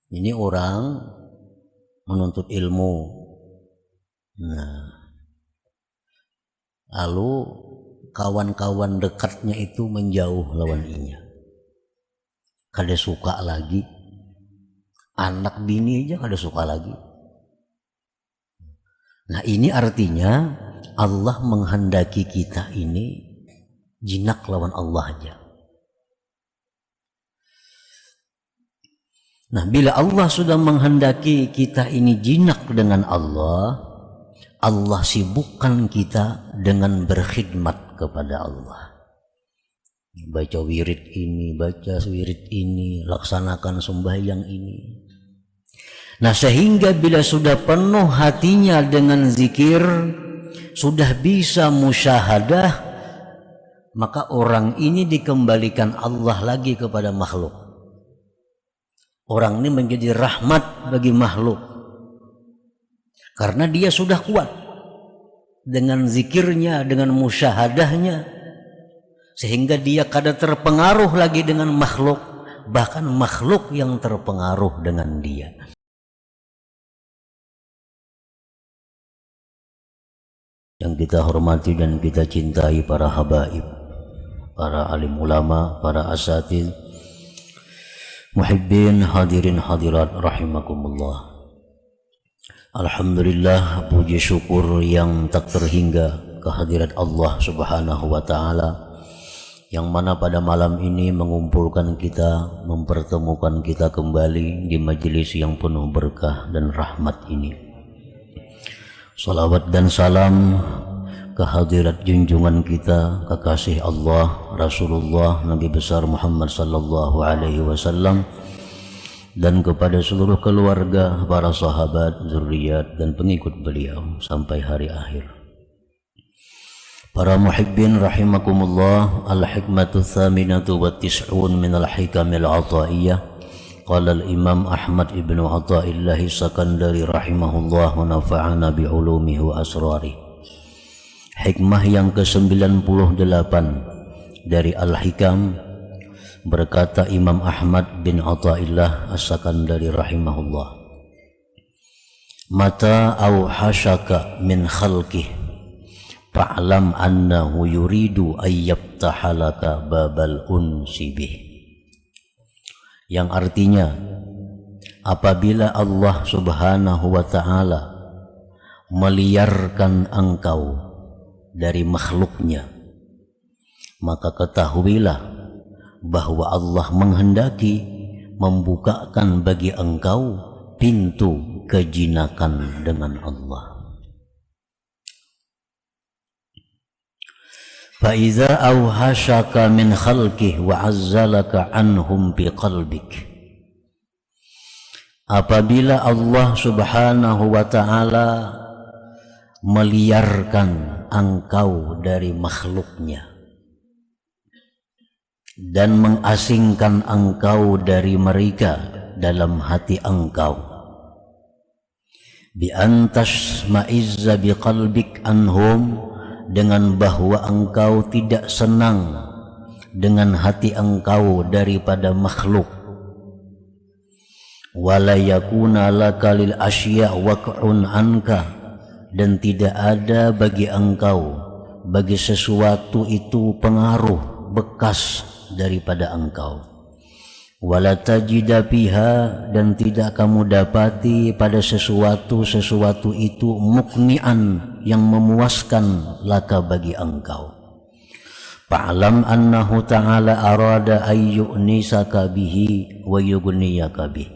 Ini orang menuntut ilmu. Nah, lalu kawan-kawan dekatnya itu menjauh lawan inya. Kada suka lagi. Anak bini aja kada suka lagi. Nah, ini artinya Allah menghendaki kita ini jinak lawan Allah aja. Nah, bila Allah sudah menghendaki kita ini jinak dengan Allah, Allah sibukkan kita dengan berkhidmat kepada Allah. Baca wirid ini, baca wirid ini, laksanakan sembahyang ini. Nah, sehingga bila sudah penuh hatinya dengan zikir, sudah bisa musyahadah, maka orang ini dikembalikan Allah lagi kepada makhluk. Orang ini menjadi rahmat bagi makhluk. Karena dia sudah kuat dengan zikirnya, dengan musyahadahnya, sehingga dia kada terpengaruh lagi dengan makhluk, bahkan makhluk yang terpengaruh dengan dia. Yang kita hormati dan kita cintai para habaib, para alim ulama, para asatidz, muhibbin, hadirin hadirat rahimakumullah. Alhamdulillah, puji syukur yang tak terhingga kehadirat Allah Subhanahu wa taala, yang mana pada malam ini mengumpulkan kita, mempertemukan kita kembali di majelis yang penuh berkah dan rahmat ini. Salawat dan salam kehadirat junjungan kita, kekasih Allah, Rasulullah Nabi besar Muhammad sallallahu alaihi wasallam, dan kepada seluruh keluarga, para sahabat, zuriat dan pengikut beliau sampai hari akhir. Para muhibbin rahimakumullah, al-hikmatu tsaminatu wa tis'un min al-hikamil ataiyah. Qala al-imam Ahmad ibnu Athaillah Sakandari rahimahullah wa nafa'ana bi'ulumihi wa asrarih. Hikmah yang ke-98 dari Al-Hikam, berkata Imam Ahmad bin Athaillah As-Sakandari rahimahullah, mata awhashaka min khalqih fa'lam annahu yuridu ayyabtahalaka babal unsi bih. Yang artinya, apabila Allah Subhanahu wa ta'ala meliarkan engkau dari makhluknya, maka ketahuilah bahwa Allah menghendaki membukakan bagi engkau pintu kejinakan dengan Allah. Faiza awhashaka min khalqih wa azzalaka anhum biqalbik. Apabila Allah Subhanahu wa ta'ala meliarkan engkau dari makhluknya dan mengasingkan engkau dari mereka dalam hati engkau, bi antas ma'izza biqalbik anhum, dengan bahwa engkau tidak senang dengan hati engkau daripada makhluk, wala yakuna lakalil asya waq'un anka, dan tidak ada bagi engkau, bagi sesuatu itu pengaruh bekas daripada engkau, wala tajida fiha, dan tidak kamu dapati pada sesuatu itu muknian, yang memuaskan laka bagi engkau. Fa'lam annahu ta'ala arada ayyu'nisaka bihi wa yughniyaka bih.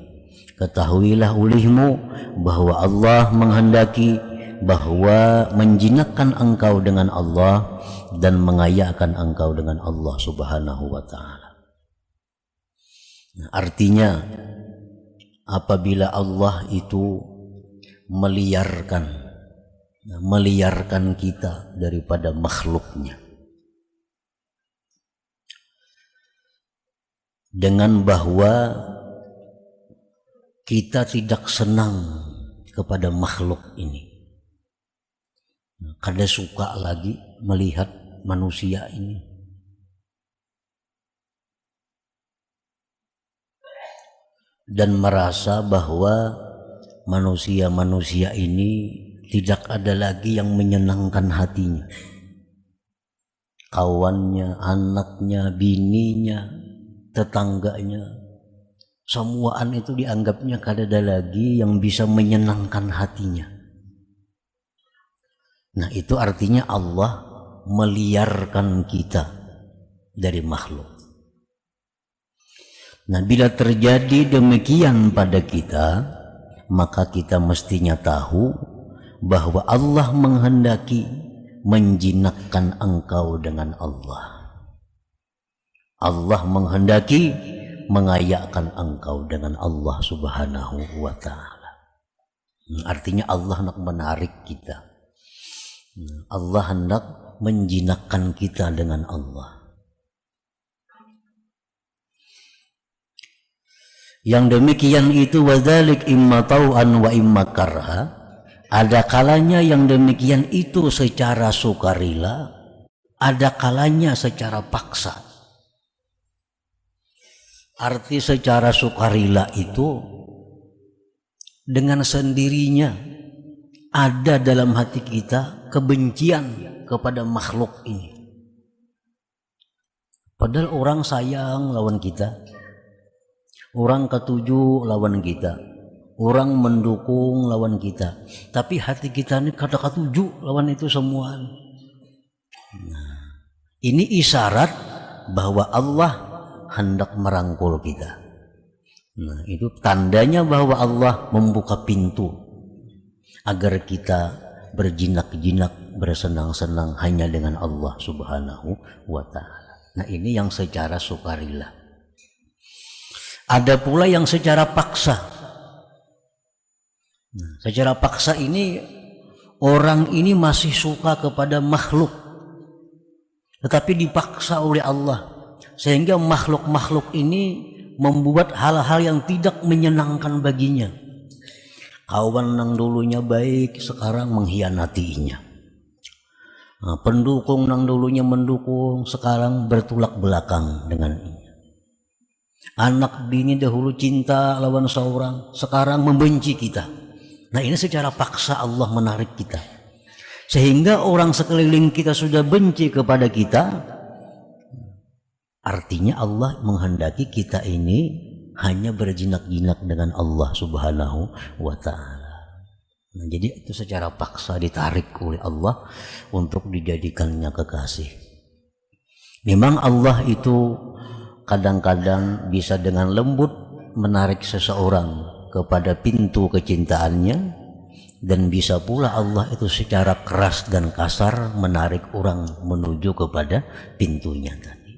Ketahuilah olehmu bahwa Allah menghendaki bahwa menjinakkan engkau dengan Allah dan mengayakan engkau dengan Allah Subhanahu wa ta'ala. Nah, artinya apabila Allah itu meliarkan kita daripada makhluknya, dengan bahwa kita tidak senang kepada makhluk ini, kada suka lagi melihat manusia ini. dan merasa bahwa manusia-manusia ini tidak ada lagi yang menyenangkan hatinya. Kawannya, anaknya, bininya, tetangganya, semuaan itu dianggapnya kada ada lagi yang bisa menyenangkan hatinya. Nah, itu artinya Allah meliarkan kita dari makhluk. Nah, bila terjadi demikian pada kita, maka kita mestinya tahu bahwa Allah menghendaki menjinakkan engkau dengan Allah. Allah menghendaki mengayakkan engkau dengan Allah Subhanahu wa ta'ala. Artinya Allah hendak menarik kita. Allah hendak menjinakkan kita dengan Allah. Yang demikian itu wadzalik imma tau'an wa imma karha. Ada kalanya yang demikian itu secara sukarela, ada kalanya secara paksa. Arti secara sukarela itu dengan sendirinya ada dalam hati kita kebencian kepada makhluk ini. Padahal orang sayang lawan kita, orang ketujuh lawan kita, orang mendukung lawan kita, tapi hati kita ini kata ketujuh lawan itu semua. Nah, ini isyarat bahwa Allah hendak merangkul kita. Nah, itu tandanya bahwa Allah membuka pintu agar kita berjinak-jinak, bersenang-senang hanya dengan Allah Subhanahu wa ta'ala. Nah, ini yang secara sukarela. Ada pula yang secara paksa. Nah, secara paksa ini orang ini masih suka kepada makhluk, tetapi dipaksa oleh Allah, sehingga makhluk-makhluk ini membuat hal-hal yang tidak menyenangkan baginya. Kawan yang dulunya baik sekarang mengkhianatinya. Nah, pendukung yang dulunya mendukung sekarang bertolak belakang dengannya. Anak bini dahulu cinta lawan seorang, sekarang membenci kita. Nah, ini secara paksa Allah menarik kita, sehingga orang sekeliling kita sudah benci kepada kita. Artinya Allah menghendaki kita ini hanya berjinak-jinak dengan Allah Subhanahu wa ta'ala. Nah, jadi itu secara paksa ditarik oleh Allah untuk dijadikannya kekasih. Memang Allah itu kadang-kadang bisa dengan lembut menarik seseorang kepada pintu kecintaannya, dan bisa pula Allah itu secara keras dan kasar menarik orang menuju kepada pintunya tadi.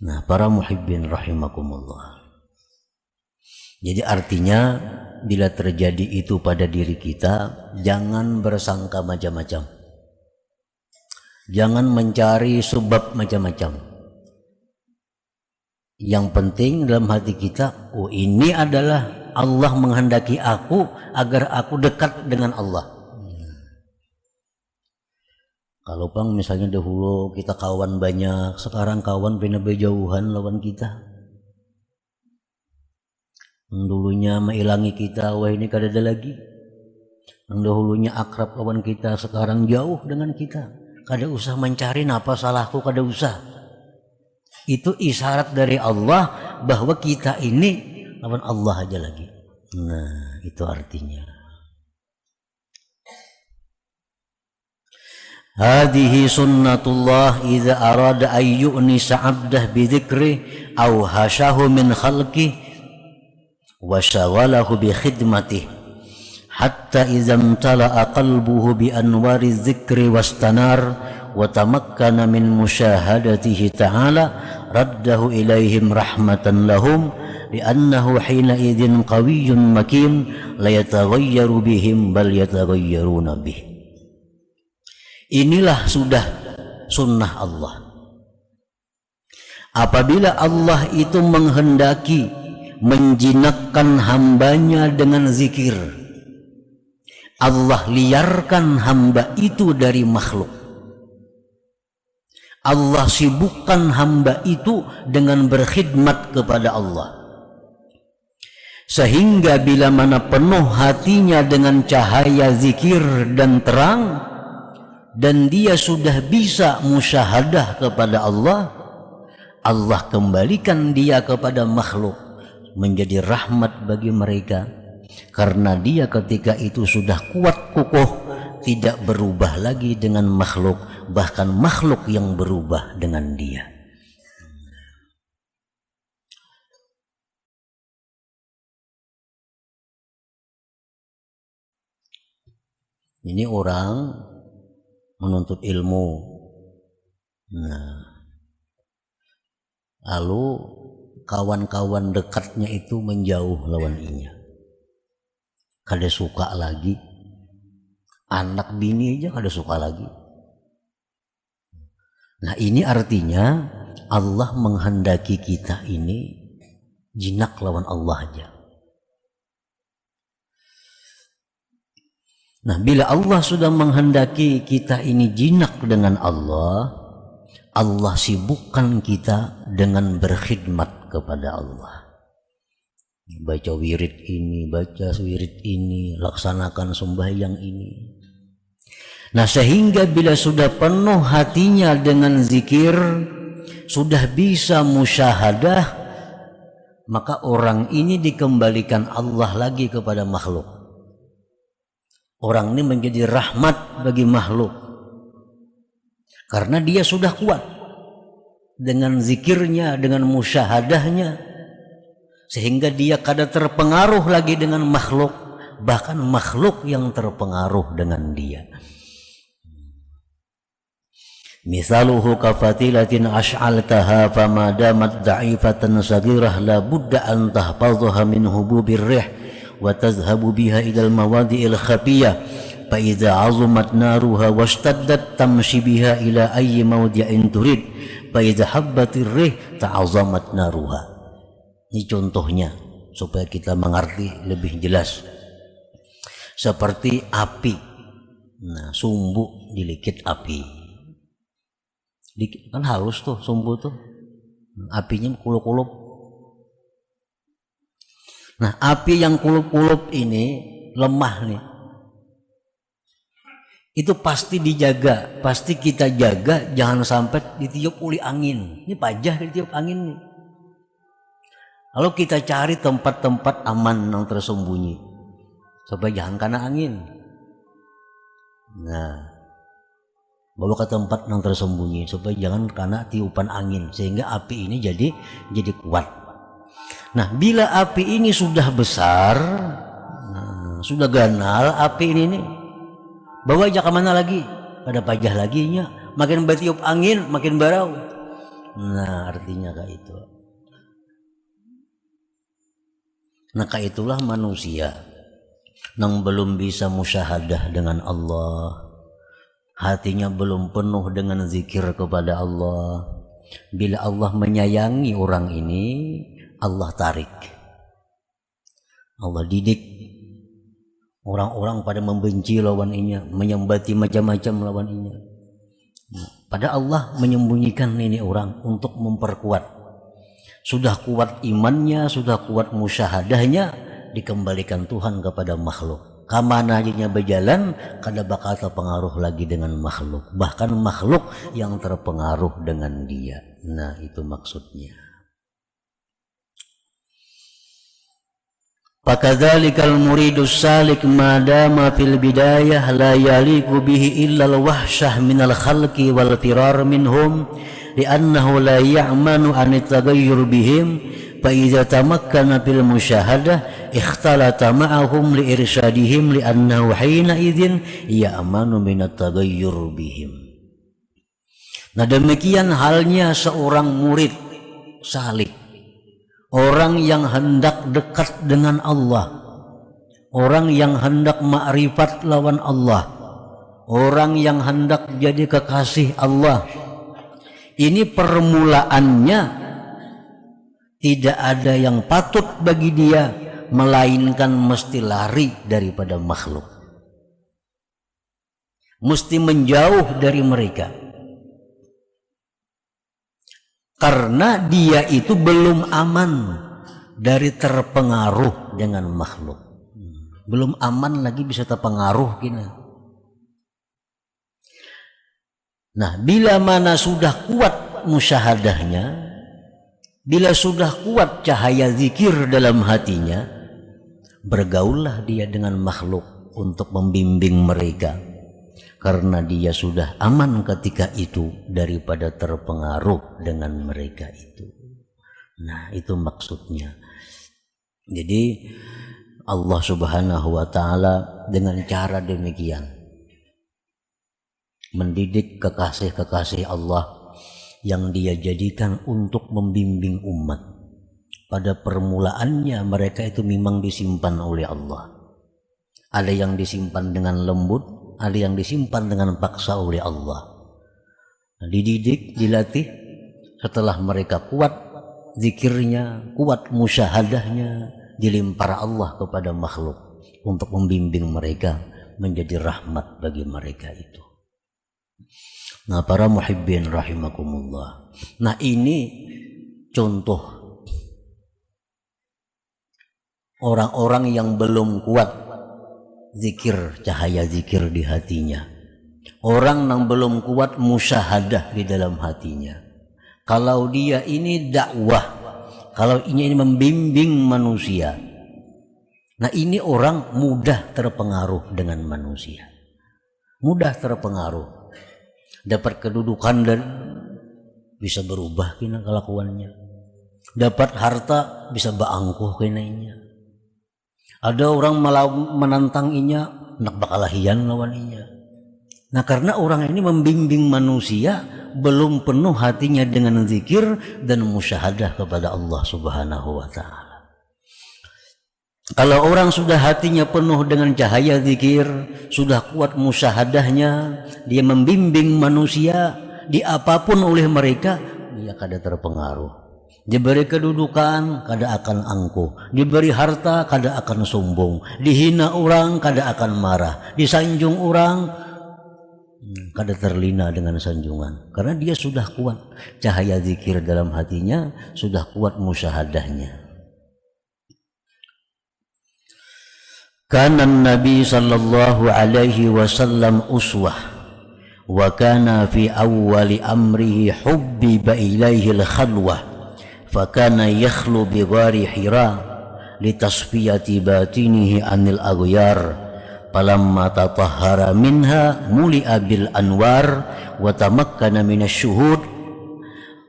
Nah, para muhibbin rahimakumullah. Jadi artinya bila terjadi itu pada diri kita, jangan bersangka macam-macam. Jangan mencari sebab macam-macam. Yang penting dalam hati kita, oh ini adalah Allah menghendaki aku agar aku dekat dengan Allah. Kalau bang misalnya dahulu kita kawan banyak, sekarang kawan pindah berjauhan lawan kita. Yang dulunya menghilangi kita, wah ini kada ada lagi. Yang dahulunya akrab lawan kita, sekarang jauh dengan kita. Kada usah mencari apa salahku, kada usah. Itu isyarat dari Allah bahwa kita ini lawan Allah aja lagi. Nah, itu artinya. Hadhihi sunnatullah idza arada ay yu'nisa 'abdah bi dzikri aw hashahu min khalqi wa shaghalahu bi khidmatih hatta idza imtala'a qalbuhu bi anwari dzikri wastanar wa tamakkana min musyahadatihi ta'ala raddahu ilaihim rahmatan lahum li'annahu hina idzin qawiyyun makin la yataghayyaru bihim bal yataghayyaruna bih. Inilah sudah sunnah Allah. Apabila Allah itu menghendaki menjinakkan hambanya dengan zikir, Allah liarkan hamba itu dari makhluk. Allah sibukkan hamba itu dengan berkhidmat kepada Allah. Sehingga bila mana penuh hatinya dengan cahaya zikir dan terang, dan dia sudah bisa musyahadah kepada Allah, Allah kembalikan dia kepada makhluk menjadi rahmat bagi mereka, karena dia ketika itu sudah kuat kukuh, tidak berubah lagi dengan makhluk, bahkan makhluk yang berubah dengan dia. Ini orang menuntut ilmu. Nah, lalu kawan-kawan dekatnya itu menjauh lawan inya. Kada suka lagi. Anak bini aja kada suka lagi. Nah, ini artinya Allah menghendaki kita ini jinak lawan Allah aja. Nah, bila Allah sudah menghendaki kita ini jinak dengan Allah, Allah sibukkan kita dengan berkhidmat kepada Allah. Baca wirid ini, baca wirid ini, laksanakan sembahyang ini. Nah, sehingga bila sudah penuh hatinya dengan zikir, sudah bisa musyahadah, maka orang ini dikembalikan Allah lagi kepada makhluk. Orang ini menjadi rahmat bagi makhluk karena dia sudah kuat dengan zikirnya, dengan musyahadahnya, sehingga dia kada terpengaruh lagi dengan makhluk, bahkan makhluk yang terpengaruh dengan dia. Misaluhu kafatilatin ash'altaha fama damat da'ifatan sagirah la budda an tahfadhaha min hububir rih wa tazhabu biha ilal mawadi'il khafiyah fa idza 'azumat naruha washtaddat tamshi biha ila ayyi mawdi'in turid fa idza habbatir rih ta'azamat naruha. Ini contohnya supaya kita mengerti lebih jelas. Seperti api. Nah, sumbu dilikit api. Kan halus tuh sumbu tuh. Apinya kulup-kulup. Nah, api yang kulup-kulup ini lemah nih. Itu pasti dijaga, pasti kita jaga jangan sampai ditiup oleh angin. Ini pajah ditiup angin nih. Lalu kita cari tempat-tempat aman yang tersembunyi supaya jangan kena angin. Nah, bawa ke tempat yang tersembunyi supaya jangan kena tiupan angin, sehingga api ini jadi kuat. Nah, bila api ini sudah besar, sudah ganal api ini nih, bawa aja kemana lagi? Pada pajah lagi nya, makin bertiup angin makin barau. Nah, artinya kayak itu. Nah, kayak itulah manusia yang belum bisa musyahadah dengan Allah, hatinya belum penuh dengan zikir kepada Allah. Bila Allah menyayangi orang ini, Allah tarik, Allah didik. Orang-orang pada membenci lawan inya, menyembati macam-macam lawan inya. Pada Allah menyembunyikan ini orang untuk memperkuat. Sudah kuat imannya, sudah kuat musyahadahnya, dikembalikan Tuhan kepada makhluk. Kamana aja berjalan, kada bakal terpengaruh lagi dengan makhluk. Bahkan makhluk yang terpengaruh dengan dia. Nah, itu maksudnya. Fakadzalikal muridus salik madama fil bidayah la yaliqu bihi illa al-wahsyah minal khalqi wal firar minhum li'annahu la ya'manu an at-taghayyur bihim fa idza tamakkana fil musyahadah ikhtalata ma'ahum li irsyadihim li'annahu hina idzin ya'manu min at-taghayyur bihim. Nah, demikian halnya seorang murid salik, orang yang hendak dekat dengan Allah, orang yang hendak makrifat lawan Allah, orang yang hendak jadi kekasih Allah. Ini permulaannya tidak ada yang patut bagi dia melainkan mesti lari daripada makhluk, mesti menjauh dari mereka. Karena dia itu belum aman, dari terpengaruh dengan makhluk. Belum aman lagi bisa terpengaruh kita. Nah, bila mana sudah kuat musyahadahnya, bila sudah kuat cahaya zikir dalam hatinya, bergaullah dia dengan makhluk untuk membimbing mereka, karena dia sudah aman ketika itu daripada terpengaruh dengan mereka itu. Nah, itu maksudnya. Jadi Allah Subhanahu wa ta'ala dengan cara demikian mendidik kekasih-kekasih Allah yang dia jadikan untuk membimbing umat. Pada permulaannya mereka itu memang disimpan oleh Allah. Ada yang disimpan dengan lembut, ada yang disimpan dengan paksa oleh Allah. Dididik, dilatih, setelah mereka kuat zikirnya, kuat musyahadahnya, dilimpah Allah kepada makhluk untuk membimbing mereka menjadi rahmat bagi mereka itu. Nah, para muhibbin rahimakumullah. Nah, ini contoh orang-orang yang belum kuat zikir, cahaya zikir di hatinya. Orang yang belum kuat musyahadah di dalam hatinya. Kalau dia ini dakwah, kalau ini membimbing manusia, nah ini orang mudah terpengaruh dengan manusia, mudah terpengaruh, dapat kedudukan dan bisa berubah kena kelakuannya, dapat harta bisa baangkuh kenanya. Ada orang malah menantang inya, nak bakalahian lawan inya. Nah, karena orang ini membimbing manusia, belum penuh hatinya dengan zikir dan musyahadah kepada Allah Subhanahu wa ta'ala. Kalau orang sudah hatinya penuh dengan cahaya zikir, sudah kuat musyahadahnya, dia membimbing manusia di apapun oleh mereka, dia kada terpengaruh. Diberi kedudukan kada akan angkuh, diberi harta kada akan sombong, dihina orang kada akan marah, disanjung orang kada terlina dengan sanjungan, karena dia sudah kuat cahaya zikir dalam hatinya, sudah kuat musyahadahnya. Kana Nabi sallallahu alaihi wasallam uswah wa kana fi awwali amrihi hubbiba ilaihi al-khalwah fa kana yakhlu bi ghari Hira litasfiyati batinihi anil aghyar. Falamma tatahhara minha muli'a bil anwar wa tamakkana minasyuhud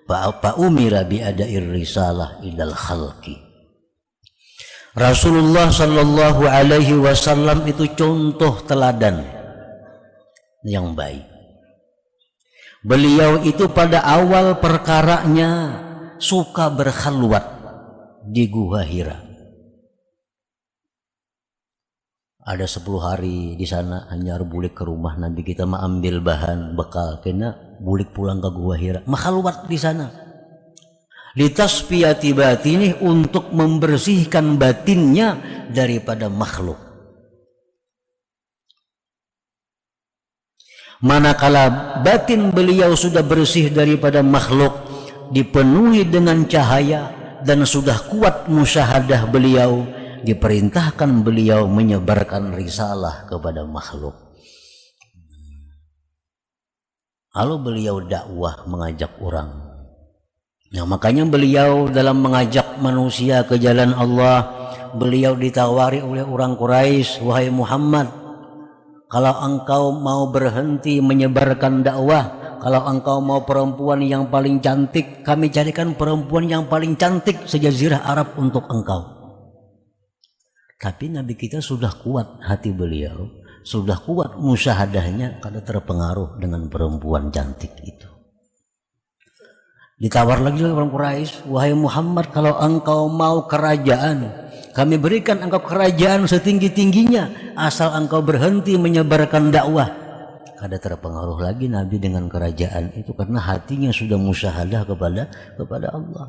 fa umira bi ada'ir risalah ilal khalqi. Rasulullah sallallahu alaihi wasallam itu contoh teladan yang baik. Beliau itu pada awal perkaranya suka berkhalwat di Gua Hira. Ada 10 hari di sana, hanya bulik ke rumah Nabi kita ambil bahan bekal, kena bulik pulang ke Gua Hira, makhalwat di sana. Litasfiyati batini, untuk membersihkan batinnya daripada makhluk. Manakala batin beliau sudah bersih daripada makhluk, dipenuhi dengan cahaya dan sudah kuat musyahadah beliau, diperintahkan beliau menyebarkan risalah kepada makhluk. Lalu beliau dakwah, mengajak orang. Nah, makanya beliau dalam mengajak manusia ke jalan Allah, beliau ditawari oleh orang Quraisy, wahai Muhammad, kalau engkau mau berhenti menyebarkan dakwah, kalau engkau mau perempuan yang paling cantik, kami carikan perempuan yang paling cantik sejazirah Arab untuk engkau. Tapi Nabi kita sudah kuat hati beliau, sudah kuat musyahadahnya, kada terpengaruh dengan perempuan cantik itu. Ditawar lagi oleh orang Quraisy, wahai Muhammad, kalau engkau mau kerajaan, kami berikan engkau kerajaan setinggi-tingginya, asal engkau berhenti menyebarkan dakwah. Kada terpengaruh lagi Nabi dengan kerajaan itu, karena hatinya sudah musyahadah kepada Allah.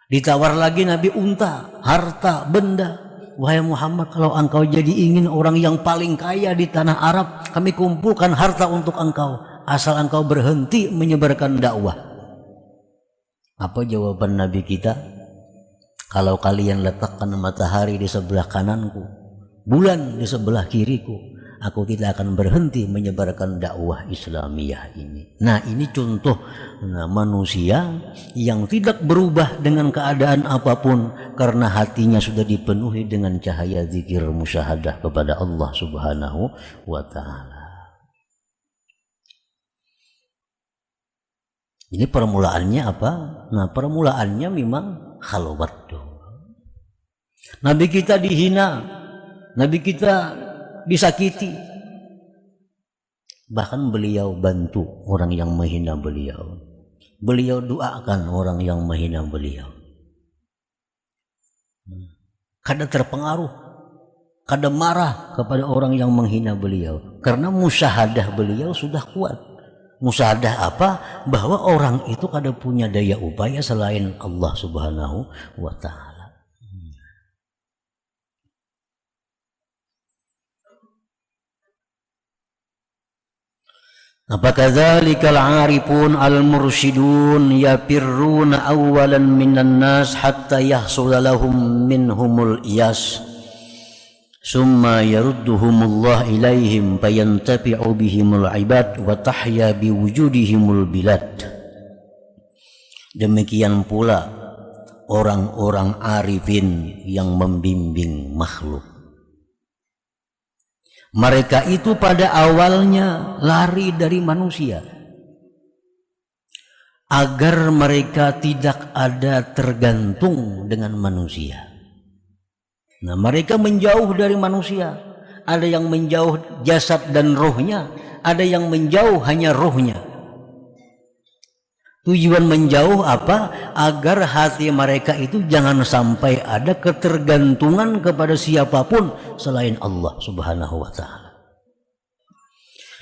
Ditawar lagi Nabi unta, harta, benda. Wahai Muhammad, kalau engkau jadi ingin orang yang paling kaya di tanah Arab, kami kumpulkan harta untuk engkau, asal engkau berhenti menyebarkan dakwah. Apa jawaban Nabi kita? Kalau kalian letakkan matahari di sebelah kananku, bulan di sebelah kiriku, aku tidak akan berhenti menyebarkan dakwah Islamiyah ini. Nah, ini contoh manusia yang tidak berubah dengan keadaan apapun karena hatinya sudah dipenuhi dengan cahaya zikir musyahadah kepada Allah Subhanahu wa ta'ala. Ini permulaannya apa? Nah, permulaannya memang khalwat. Nabi kita dihina, Nabi kita disakiti, bahkan beliau bantu orang yang menghina beliau, beliau doakan orang yang menghina beliau. Kada terpengaruh, kada marah kepada orang yang menghina beliau, karena musyahadah beliau sudah kuat. Musyahadah apa? Bahwa orang itu kada punya daya upaya selain Allah Subhanahu wa ta'ala. Apakadzalikal 'arifun al-mursyidun yafirruna awwalan minan nas hatta yahsula lahum minhumul iyas summa yarudduhumullah ilaihim fayantafi'u bihimul ibad wa tahya biwujudihimul bilad. Demikian pula orang-orang arifin yang membimbing makhluk. Mereka itu pada awalnya lari dari manusia agar mereka tidak ada tergantung dengan manusia. Nah, mereka menjauh dari manusia. Ada yang menjauh jasad dan rohnya, ada yang menjauh hanya rohnya. Tujuan menjauh apa? Agar hati mereka itu jangan sampai ada ketergantungan kepada siapapun selain Allah Subhanahu wa ta'ala.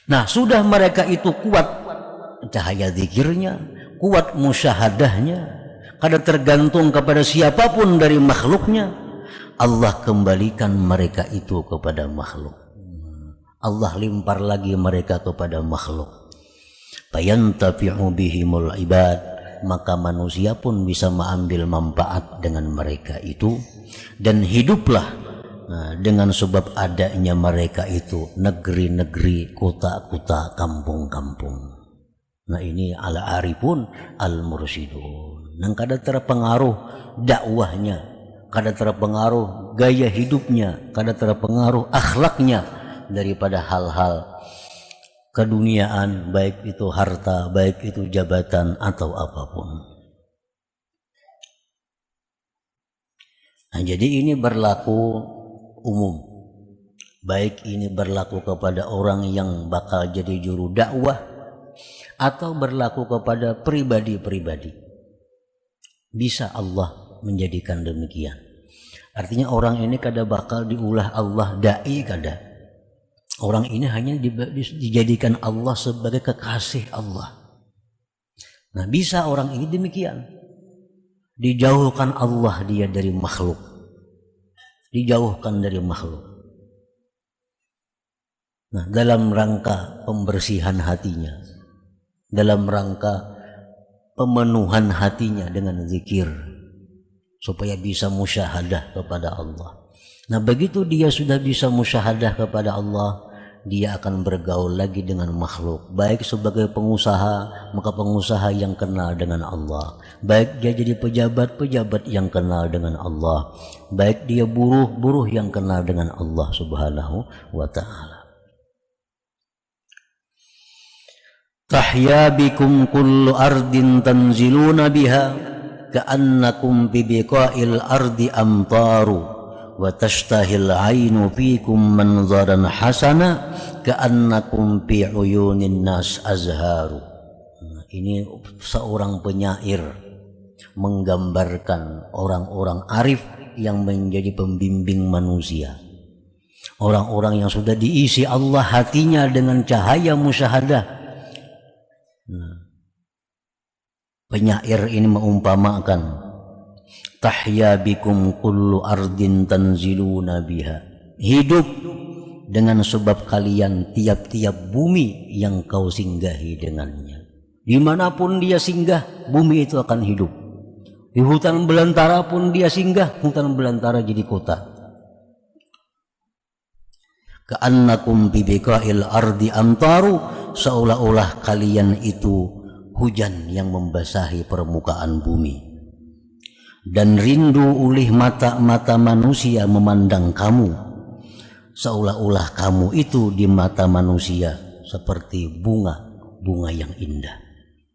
Nah, sudah mereka itu kuat cahaya zikirnya, kuat musyahadahnya, kada tergantung kepada siapapun dari makhluknya, Allah kembalikan mereka itu kepada makhluk. Allah limpar lagi mereka kepada makhluk. Fayantafi'u bihimul ibad, maka manusia pun bisa mengambil manfaat dengan mereka itu, dan hiduplah dengan sebab adanya mereka itu negeri-negeri, kota-kota, kampung-kampung. Nah, ini ala arifun al-mursyidun. Nang kada terpengaruh dakwahnya, kada terpengaruh gaya hidupnya, kada terpengaruh akhlaknya daripada hal-hal keduniaan, baik itu harta, baik itu jabatan atau apapun. Nah, jadi ini berlaku umum, baik ini berlaku kepada orang yang bakal jadi juru dakwah atau berlaku kepada pribadi-pribadi. Bisa Allah menjadikan demikian. Artinya orang ini kada bakal diulah Allah dai, kada. Orang ini hanya dijadikan Allah sebagai kekasih Allah. Nah, bisa orang ini demikian. Dijauhkan Allah dia dari makhluk. Dijauhkan dari makhluk. Nah, dalam rangka pembersihan hatinya, dalam rangka pemenuhan hatinya dengan zikir, supaya bisa musyahadah kepada Allah. Nah, begitu dia sudah bisa musyahadah kepada Allah, dia akan bergaul lagi dengan makhluk. Baik sebagai pengusaha, maka pengusaha yang kenal dengan Allah. Baik dia jadi pejabat yang kenal dengan Allah. Baik dia buruh yang kenal dengan Allah Subhanahu wa ta'ala. Tahya bikum kullu ardin tanziluna biha ka'annakum bi biqa'il ardi amtaru wa tashtahil ainu fikum manzaran hasana ka'annakum fi uyunin nas azharu. Ini seorang penyair menggambarkan orang-orang arif yang menjadi pembimbing manusia, orang-orang yang sudah diisi Allah hatinya dengan cahaya musyahadah. Penyair ini mengumpamakan tahya bikum kullu ardin tanziluna biha, hidup dengan sebab kalian tiap-tiap bumi yang kau singgahi dengannya. Dimanapun dia singgah, bumi itu akan hidup. Di hutan belantara pun dia singgah, hutan belantara jadi kota. Ka'annakum bi biqa'il ardi amtaru, seolah-olah kalian itu hujan yang membasahi permukaan bumi. Dan rindu oleh mata-mata manusia memandang kamu, seolah-olah kamu itu di mata manusia seperti bunga yang indah.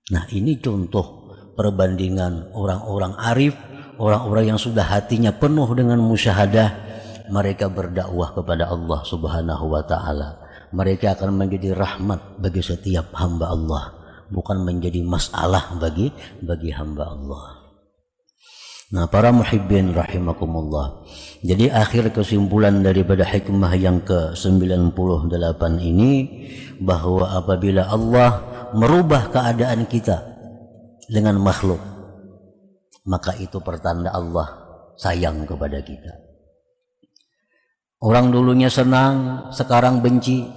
Nah, ini contoh perbandingan orang-orang arif, orang-orang yang sudah hatinya penuh dengan musyahadah. Mereka berdakwah kepada Allah Subhanahu wa ta'ala. Mereka akan menjadi rahmat bagi setiap hamba Allah, bukan menjadi masalah bagi hamba Allah. Nah, para muhibbin rahimakumullah. Jadi akhir kesimpulan daripada hikmah yang ke-98 ini, bahwa apabila Allah merubah keadaan kita dengan makhluk, maka itu pertanda Allah sayang kepada kita. Orang dulunya senang, sekarang benci,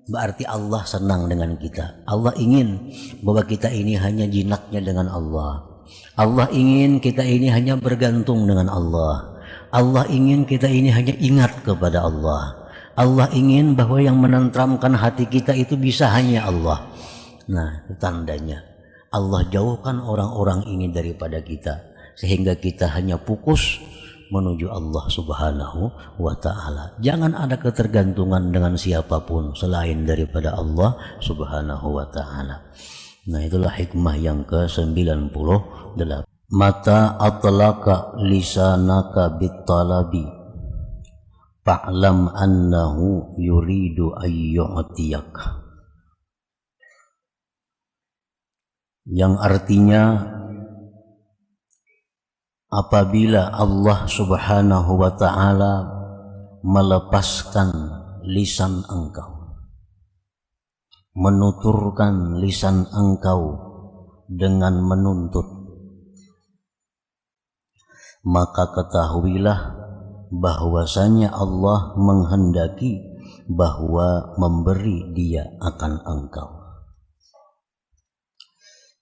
berarti Allah senang dengan kita. Allah ingin bahwa kita ini hanya jinaknya dengan Allah. Allah ingin kita ini hanya bergantung dengan Allah. Allah ingin kita ini hanya ingat kepada Allah. Allah ingin bahwa yang menenteramkan hati kita itu bisa hanya Allah. Nah, itu tandanya Allah jauhkan orang-orang ini daripada kita, sehingga kita hanya fokus menuju Allah Subhanahu wa ta'ala. Jangan ada ketergantungan dengan siapapun selain daripada Allah Subhanahu wa ta'ala. Nah, itulah hikmah yang ke-98. Mata atlaka lisanaka bittalabi fa'lam annahu yuridu ayyu'tiyak. Yang artinya, apabila Allah Subhanahu wa ta'ala melepaskan lisan engkau, menuturkan lisan engkau dengan menuntut, maka ketahuilah bahwasanya Allah menghendaki bahwa memberi dia akan engkau.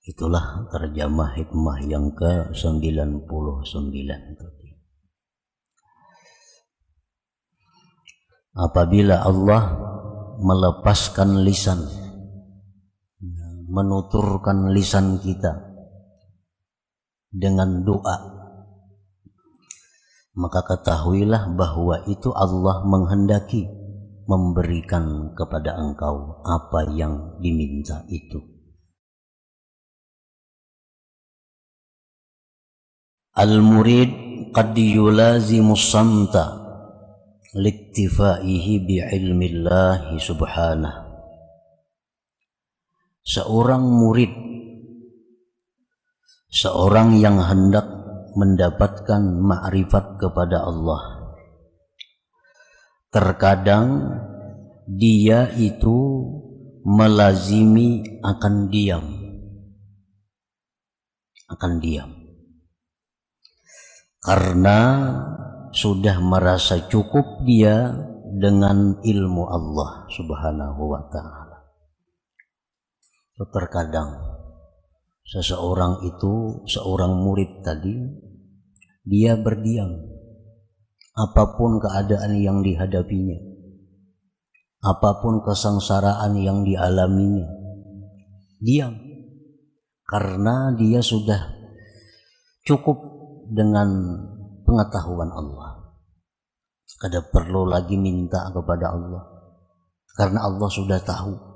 Itulah terjemah hikmah yang ke-99 tadi. Apabila Allah melepaskan lisan, menuturkan lisan kita dengan doa, maka ketahuilah bahwa itu Allah menghendaki memberikan kepada engkau apa yang diminta itu. Al-murid qad yulazimu samta liktifaihi bi'ilmillahi subhanah. Seorang murid, seorang yang hendak mendapatkan ma'rifat kepada Allah, terkadang dia itu melazimi akan diam, karena sudah merasa cukup dia dengan ilmu Allah Subhanahu wa ta'ala. Terkadang seseorang itu, seorang murid tadi, dia berdiam apapun keadaan yang dihadapinya, apapun kesengsaraan yang dialaminya, diam karena dia sudah cukup dengan pengetahuan Allah. Kada perlu lagi minta kepada Allah karena Allah sudah tahu.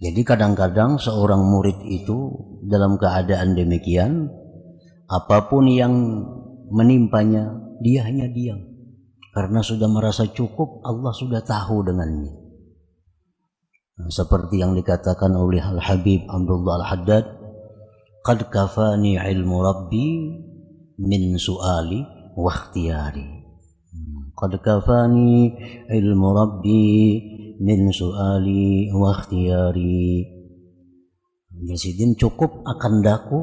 Jadi kadang-kadang seorang murid itu dalam keadaan demikian, apapun yang menimpanya, dia hanya diam karena sudah merasa cukup, Allah sudah tahu dengannya. Nah, seperti yang dikatakan oleh Al-Habib Abdullah Al-Haddad, qad kafani ilmu rabbi min su'ali wa ikhtiyari. Qad kafani ilmu rabbi min su'ali wa ikhtiyari. Jadi cukup akan daku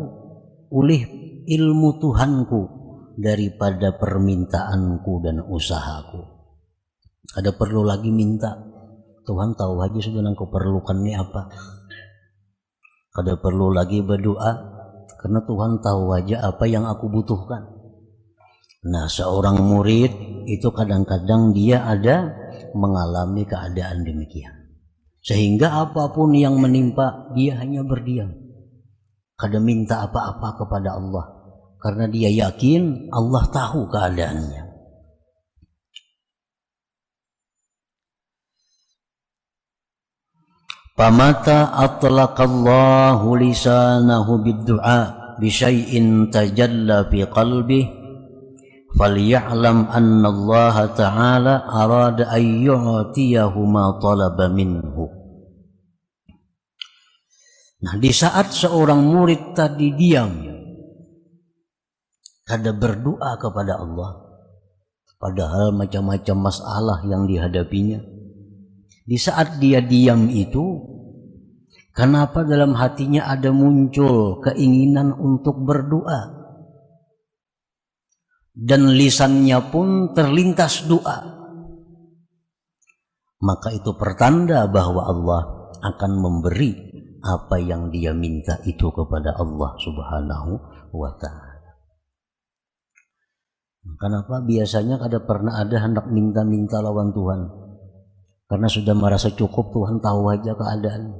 oleh ilmu Tuhanku daripada permintaanku dan usahaku. Ada perlu lagi minta. Tuhan tahu aja sudah yang kau perlukan ini apa. kada perlu lagi berdoa karena Tuhan tahu aja apa yang aku butuhkan. Nah, seorang murid itu kadang-kadang dia ada mengalami keadaan demikian. Sehingga apapun yang menimpa, dia hanya berdiam. Kada minta apa-apa kepada Allah. Karena dia yakin Allah tahu keadaannya. Pamata atlaqallahu lisanahu bid-du'a bi syai'in tajalla fi qalbihi falya'lam anna Allah ta'ala arada an yu'tiyahu ma talaba minhu. Nah, di saat seorang murid tadi diam, kada berdoa kepada Allah, padahal macam-macam masalah yang dihadapinya. Di saat dia diam itu, kenapa dalam hatinya ada muncul keinginan untuk berdoa? Dan lisannya pun terlintas doa. Maka itu pertanda bahwa Allah akan memberi apa yang dia minta itu kepada Allah Subhanahu wa ta'ala. Kenapa biasanya kada pernah ada hendak minta-minta lawan Tuhan? Karena sudah merasa cukup, Tuhan tahu aja keadaan.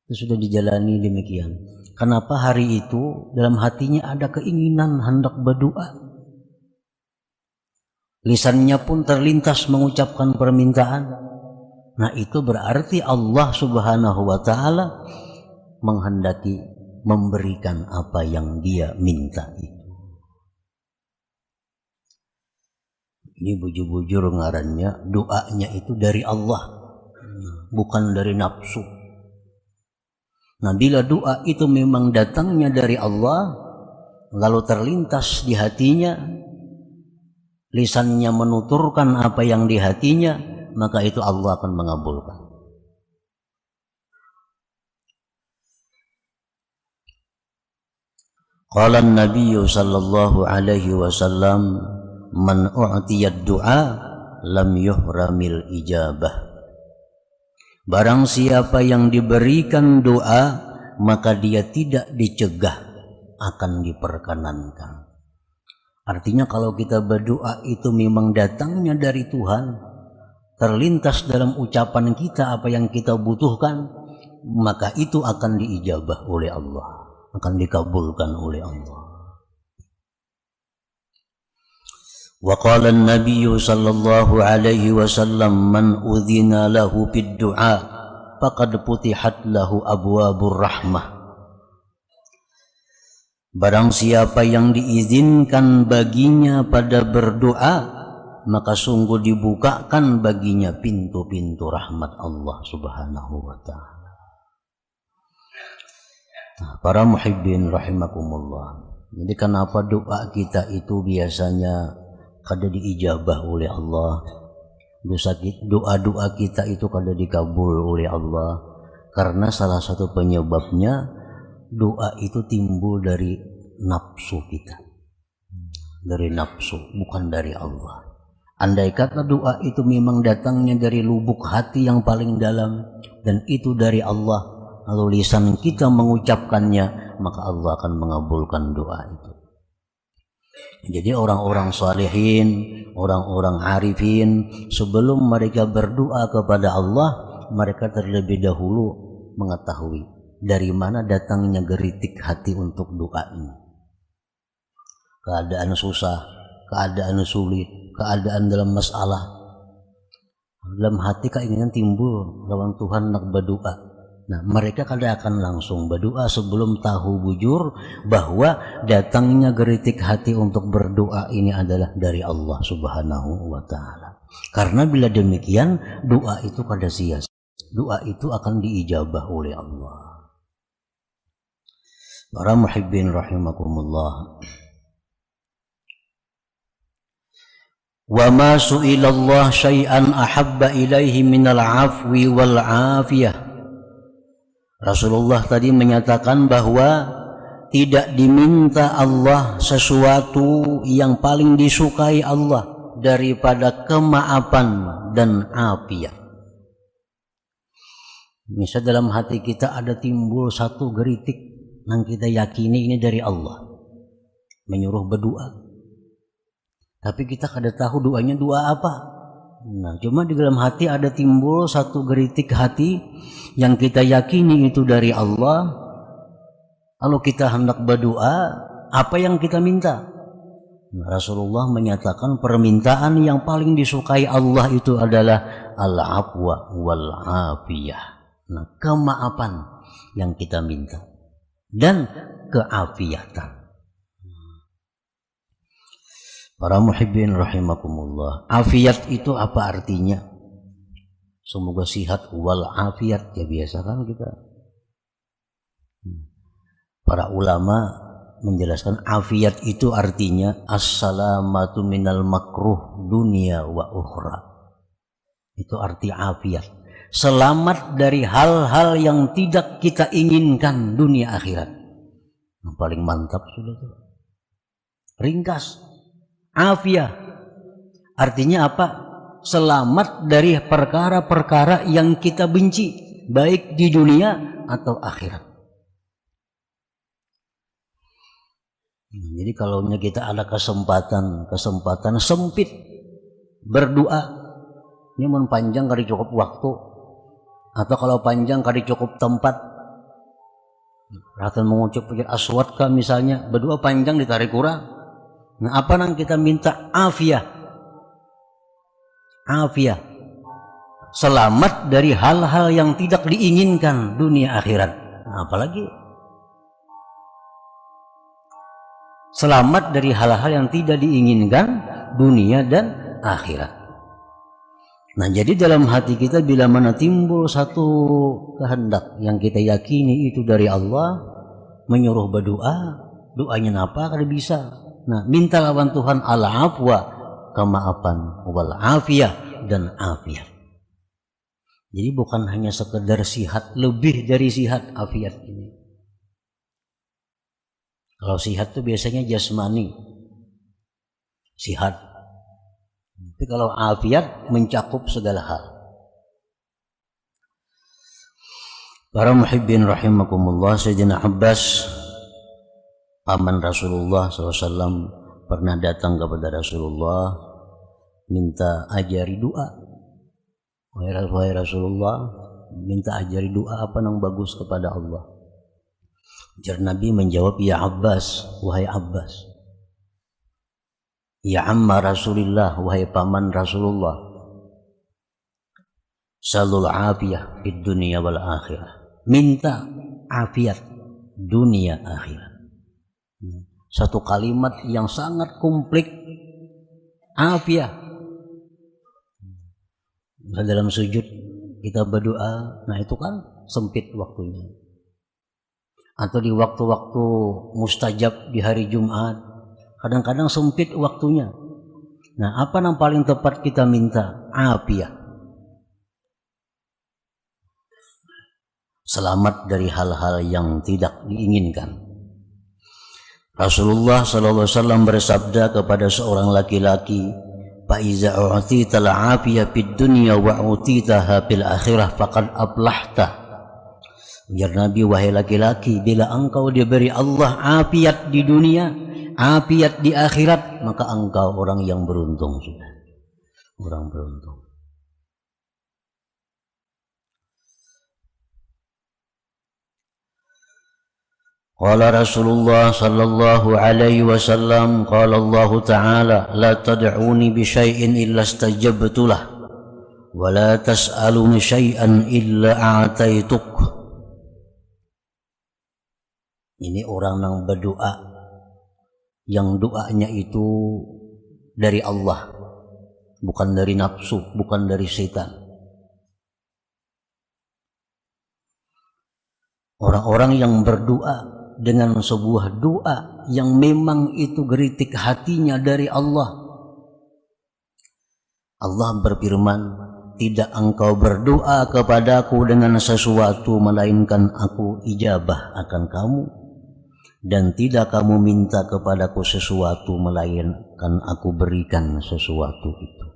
Itu sudah dijalani demikian. Kenapa hari itu dalam hatinya ada keinginan hendak berdoa? Lisannya pun terlintas mengucapkan permintaan. Nah, itu berarti Allah Subhanahu wa ta'ala menghendaki memberikan apa yang dia minta itu. Ini bujur-bujur ngarannya, doanya itu dari Allah, bukan dari nafsu. Nah, bila doa itu memang datangnya dari Allah, lalu terlintas di hatinya, lisannya menuturkan apa yang di hatinya, maka itu Allah akan mengabulkan. Qala an-nabiy sallallahu alaihi wasallam, man u'tiyad du'a lam yuhramil ijabah. Barang siapa yang diberikan doa, maka dia tidak dicegah, akan diperkenankan. Artinya kalau kita berdoa itu memang datangnya dari Tuhan, terlintas dalam ucapan kita apa yang kita butuhkan, maka itu akan diijabah oleh Allah, akan dikabulkan oleh Allah. Wa qala an-nabiy sallallahu alaihi wasallam, man udhina lahu bid-du'a faqad putihat lahu abwabur rahmah. Barang siapa yang diizinkan baginya pada berdoa, maka sungguh dibukakan baginya pintu-pintu rahmat Allah Subhanahu wa ta'ala. Nah, para muhibbin rahimakumullah. Jadi kenapa doa kita itu biasanya kada diijabah oleh Allah? Doa-doa kita itu kada dikabul oleh Allah karena salah satu penyebabnya doa itu timbul dari nafsu kita. Dari nafsu, bukan dari Allah. Andai kata doa itu memang datangnya dari lubuk hati yang paling dalam dan itu dari Allah, lalu lisan kita mengucapkannya, maka Allah akan mengabulkan doa itu. Jadi orang-orang salihin, orang-orang arifin, sebelum mereka berdoa kepada Allah, mereka terlebih dahulu mengetahui dari mana datangnya geritik hati untuk doa ini. Keadaan susah, keadaan sulit, keadaan dalam masalah, dalam hati keinginan timbul lawan Tuhan nak berdoa. Nah, mereka kada akan langsung berdoa sebelum tahu bujur bahwa datangnya geritik hati untuk berdoa ini adalah dari Allah Subhanahu wa ta'ala. Karena bila demikian, doa itu kada sia-sia. Doa itu akan diijabah oleh Allah. Para muhibbin rahimakumullah. Wa ma su'ilallah syai'an ahabba ilaihi minal afwi wal afiyah. Rasulullah tadi menyatakan bahwa tidak diminta Allah sesuatu yang paling disukai Allah daripada kemaafan dan afiat. Misal dalam hati kita ada timbul satu geritik yang kita yakini ini dari Allah, menyuruh berdoa. Tapi kita kada tahu doanya doa apa. Nah, cuma di dalam hati ada timbul satu geritik hati yang kita yakini itu dari Allah. Lalu kita hendak berdoa, apa yang kita minta? Nah, Rasulullah menyatakan permintaan yang paling disukai Allah itu adalah al-afwa wal-afiyah. Nah, kemaafan yang kita minta dan keafiatan. Para muhibbin rahimakumullah, afiat itu apa artinya? Semoga sihat wal afiat, ya biasa kan kita. Para ulama menjelaskan afiat itu artinya as-salamatu minal makruh dunia wa ukhra. Itu arti afiat. Selamat dari hal-hal yang tidak kita inginkan dunia akhirat. Yang paling mantap sudah itu. Ringkas. Afiah. Artinya apa? Selamat dari perkara-perkara yang kita benci, baik di dunia atau akhirat. Jadi kalau kita ada kesempatan sempit berdoa, ini mun panjang kali cukup waktu. Atau kalau panjang kali cukup tempat, ratan mengucap pikir aswad kah misalnya, berdoa panjang ditarik kurang. Nah, apa nang kita minta? Afiah. Afiah. Selamat dari hal-hal yang tidak diinginkan dunia akhirat. Nah, apalagi selamat dari hal-hal yang tidak diinginkan dunia dan akhirat. Nah, jadi dalam hati kita bila mana timbul satu kehendak yang kita yakini itu dari Allah, menyuruh berdoa, doanya apa kada bisa. Nah, minta lawan Tuhan al-afwa, kemaafan, wal afiyah dan afiat. Jadi bukan hanya sekedar sihat, lebih dari sihat afiat ini. Kalau sihat itu biasanya jasmani, sihat. Tapi kalau afiat mencakup segala hal. Para muhibbin rahimakumullah, Sayyidina Abbas, paman Rasulullah SAW, pernah datang kepada Rasulullah minta ajari doa. Wahai Rasulullah, minta ajari doa apa yang bagus kepada Allah. Jar Nabi menjawab, ya Abbas, wahai Abbas, ya amma Rasulillah, wahai paman Rasulullah, salul afiyah fid dunia wal akhirah, minta afiat dunia akhirat. Satu kalimat yang sangat komplit, afiah. Dalam sujud kita berdoa, nah itu kan sempit waktunya. Atau di waktu-waktu mustajab di hari Jumat, kadang-kadang sempit waktunya. Nah, apa yang paling tepat kita minta? Afiah. Selamat dari hal-hal yang tidak diinginkan. Rasulullah SAW bersabda kepada seorang laki-laki, fa iza u'tita al-'afiyah fid dunya wa u'titaha fil akhirah faqad aflahta. Ujar Nabi, wahai laki-laki, bila engkau diberi Allah afiat di dunia, afiat di akhirat, maka engkau orang yang beruntung sudah. Orang beruntung. Qala Rasulullah sallallahu alaihi wasallam, qala Allah Ta'ala, la tad'uni bi syai'in illa istajabtu lah, wa la tas'aluni syai'an illa a'taituk. Ini orang yang berdoa, yang doanya itu dari Allah, bukan dari nafsu, bukan dari setan. Orang-orang yang berdoa dengan sebuah doa yang memang itu geritik hatinya dari Allah. Allah berfirman, tidak engkau berdoa kepadaku dengan sesuatu melainkan aku ijabah akan kamu, dan tidak kamu minta kepadaku sesuatu melainkan aku berikan sesuatu itu.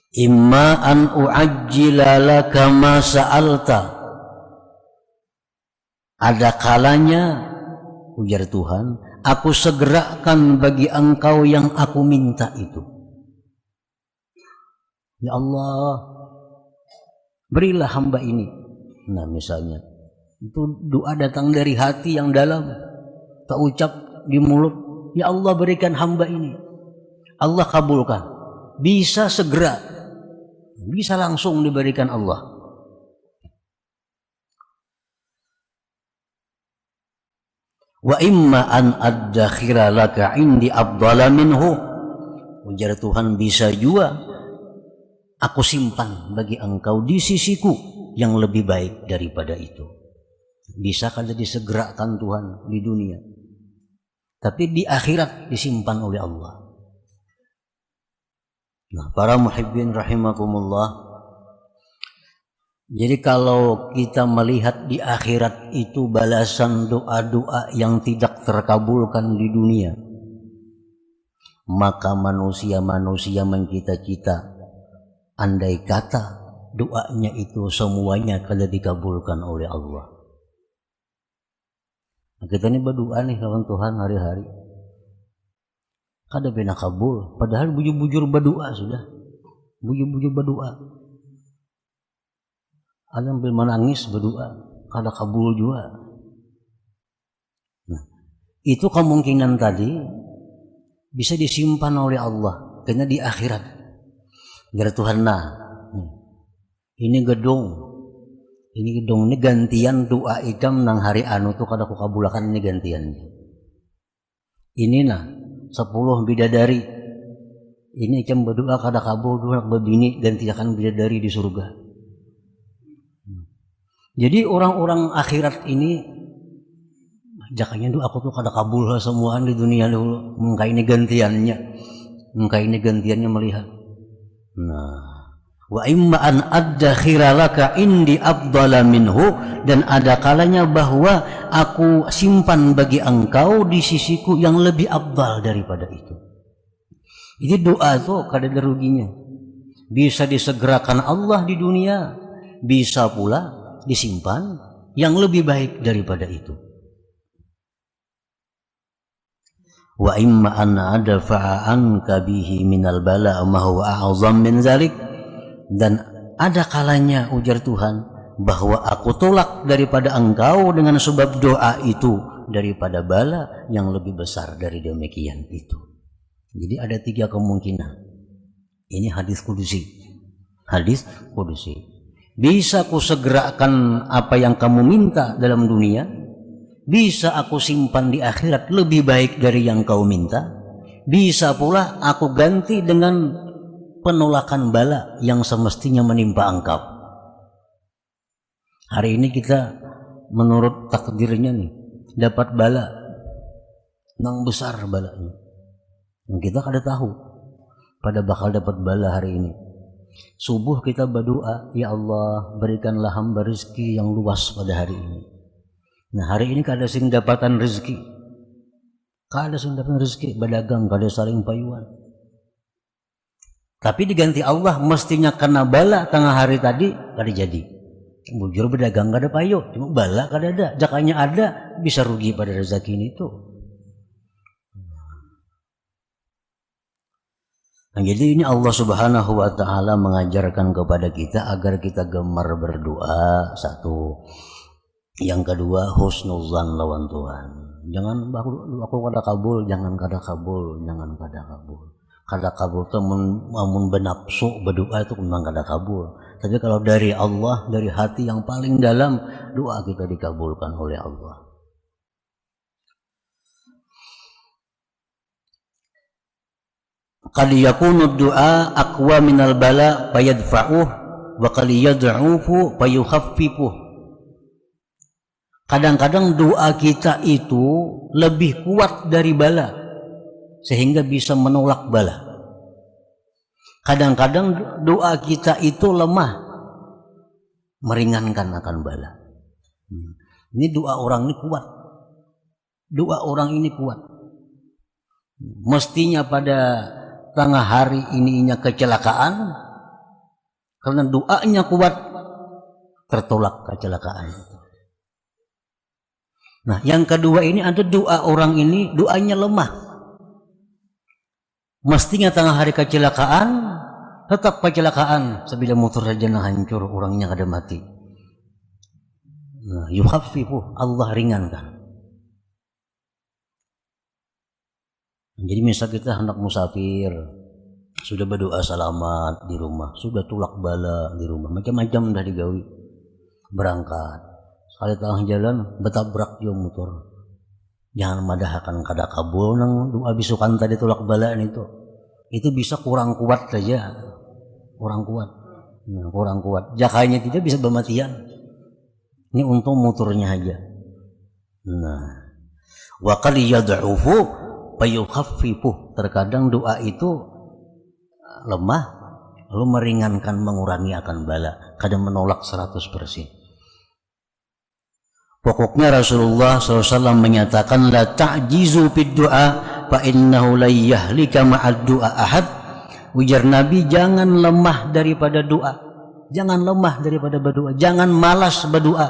Imma an uajjila laka ma sa'alta. Ada kalanya, ujar Tuhan, aku segerakan bagi engkau yang aku minta itu. Ya Allah, berilah hamba ini. Nah misalnya, itu doa datang dari hati yang dalam, tak ucap di mulut. Ya Allah, berikan hamba ini. Allah kabulkan. Bisa segera. Bisa langsung diberikan Allah. Wa imma an addakhira laka indi afdala minhu. Ujar Tuhan, bisa juga aku simpan bagi engkau di sisiku yang lebih baik daripada itu. Bisa kada disegerakan Tuhan di dunia, tapi di akhirat disimpan oleh Allah. Nah, para muhibbin rahimakumullah, jadi kalau kita melihat di akhirat itu balasan doa-doa yang tidak terkabulkan di dunia, maka manusia-manusia mencita-cita andai kata doanya itu semuanya kada dikabulkan oleh Allah. Nah, kita ini berdoa nih kawan Tuhan hari-hari, kada pernah kabul, padahal bujur-bujur berdoa sudah, bujur-bujur berdoa. Ada sambil menangis berdoa, kada kabul juga. Nah, itu kemungkinan tadi bisa disimpan oleh Allah karena di akhirat. Biar Tuhan, nah ini gedung ini gantian doa ikam nang hari anu tuh kada ku kabulakan, ini gantiannya. Ini nah 10 bidadari ini ikam berdoa kada kabul, doa bebini gantikan bidadari di surga. Jadi orang-orang akhirat ini jakanya tuh aku tuh kada kabul semuaan di dunia dulu, engka ini gantiannya melihat. Nah, wa imma an addakhira laka indi afdala minhu, dan ada kalanya bahwa aku simpan bagi engkau di sisiku yang lebih afdal daripada itu. Jadi doa tuh kada ada ruginya. Bisa disegerakan Allah di dunia, bisa pula disimpan yang lebih baik daripada itu. Wa imma an adfa'a anka bihi minal bala ma huwa a'zam min zalik, dan ada kalanya ujar Tuhan bahwa aku tolak daripada engkau dengan sebab doa itu daripada bala yang lebih besar dari demikian itu. Jadi ada 3 kemungkinan. Ini hadis kudusi. Hadis kudusi. Bisa aku segerakan apa yang kamu minta dalam dunia, bisa aku simpan di akhirat lebih baik dari yang kau minta, bisa pula aku ganti dengan penolakan bala yang semestinya menimpa engkau. Hari ini kita menurut takdirnya nih dapat bala nang besar balanya, yang kita kada tahu pada bakal dapat bala hari ini. Subuh kita berdoa, ya Allah berikanlah hamba rezeki yang luas pada hari ini. Nah hari ini kada sing dapatan rezeki, kada sing dapatan rezeki, berdagang kada saling payuan. Tapi diganti Allah mestinya kena bala tengah hari tadi kada jadi. Bujur berdagang kada payu, cuma bala kada ada, jakanya ada bisa rugi pada rezeki ini tuh. Nah, jadi ini Allah Subhanahu wa Ta'ala mengajarkan kepada kita agar kita gemar berdoa, satu. Yang kedua, husnuzan lawan Tuhan. Jangan aku kada kabul, jangan kada kabul, jangan kada kabul. Kada kabul itu mun benapsu berdoa itu memang kada kabul. Tapi kalau dari Allah, dari hati yang paling dalam, doa kita dikabulkan oleh Allah. Qad yakunu du'a aqwa minal bala fayadfa'uh wa qad yad'ufu fayukhaffifuh. Kadang-kadang doa kita itu lebih kuat dari bala sehingga bisa menolak bala. Kadang-kadang doa kita itu lemah meringankan akan bala. Ini doa orang ini kuat. Doa orang ini kuat. Mestinya pada tengah hari ininya kecelakaan, Karena doanya kuat, tertolak kecelakaan. Nah, yang kedua ini ada doa orang ini, doanya lemah. Mestinya tengah hari kecelakaan, tetap kecelakaan. Sebila motor saja hancur, orangnya kada mati. Nah, yukhaffifu, Allah ringankan. Jadi misal kita hendak musafir, sudah berdoa selamat di rumah, sudah tulak bala di rumah, macam-macam dah digawi, berangkat sekali tengah jalan betabrak dia motor, jangan madahkan kada kabul nang doa bisukan tadi tulak balaan itu bisa kurang kuat saja, kurang kuat. Nah, kurang kuat, jakanya tidak bisa bermatian, ini untung motornya aja. Nah, wa qad yad'ufu fayukhaffifu, terkadang doa itu lemah lalu meringankan, mengurangi akan bala, kadang menolak 100%. Pokoknya Rasulullah SAW menyatakan la ta'jizu fid du'a fa innahu la yahlika ma'ad du'a ahad. Ujar Nabi, jangan lemah daripada doa, jangan lemah daripada berdoa, jangan malas berdoa,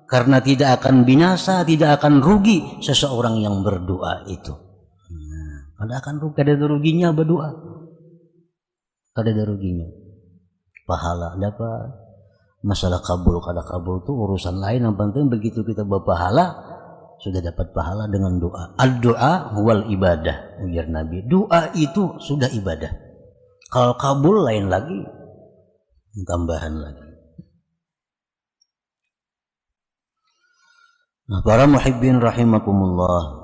karena tidak akan binasa, tidak akan rugi seseorang yang berdoa itu. Kada akan rugi, kada ada ruginya berdoa. Kada ada ruginya. Pahala dapat. Masalah kabul kada kabul itu urusan lain, yang penting begitu kita berpahala sudah dapat pahala dengan doa. Ad-doa wal ibadah, ujar Nabi. Doa itu sudah ibadah. Kalau kabul lain lagi, tambahan lagi. Nah, para muhibbin rahimakumullah,